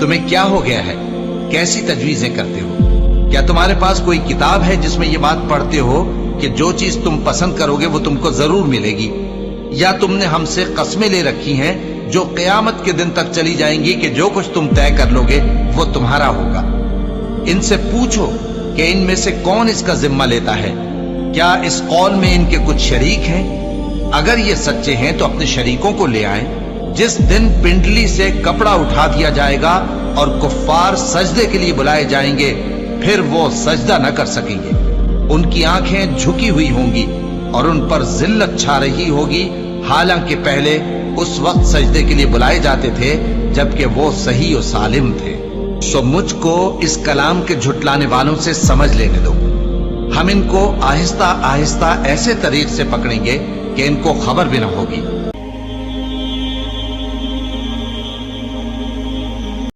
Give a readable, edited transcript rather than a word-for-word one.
تمہیں کیا ہو گیا ہے؟ کیسی تجویزیں کرتے ہو؟ کیا تمہارے پاس کوئی کتاب ہے جس میں یہ بات پڑھتے ہو کہ جو چیز تم پسند کرو گے وہ تم کو ضرور ملے گی؟ یا تم نے ہم سے قسمیں لے رکھی ہیں جو قیامت کے دن تک چلی جائیں گی کہ جو کچھ تم طے کر لو گے وہ تمہارا ہوگا؟ ان سے پوچھو کہ ان میں سے کون اس کا ذمہ لیتا ہے؟ کیا اس قول میں ان کے کچھ شریک ہیں؟ اگر یہ سچے ہیں تو اپنے شریکوں کو لے آئیں۔ جس دن پنڈلی سے کپڑا اٹھا دیا جائے گا اور کفار سجدے کے لیے بلائے جائیں گے، پھر وہ سجدہ نہ کر سکیں گے۔ ان کی آنکھیں جھکی ہوئی ہوں گی اور ان پر ذلت چھا رہی ہوگی، حالانکہ پہلے اس وقت سجدے کے لیے بلائے جاتے تھے جبکہ وہ صحیح و سالم تھے۔ سو مجھ کو اس کلام کے جھٹلانے والوں سے سمجھ لینے دو۔ ہم ان کو آہستہ آہستہ ایسے طریق سے پکڑیں گے کہ ان کو خبر بھی نہ ہوگی۔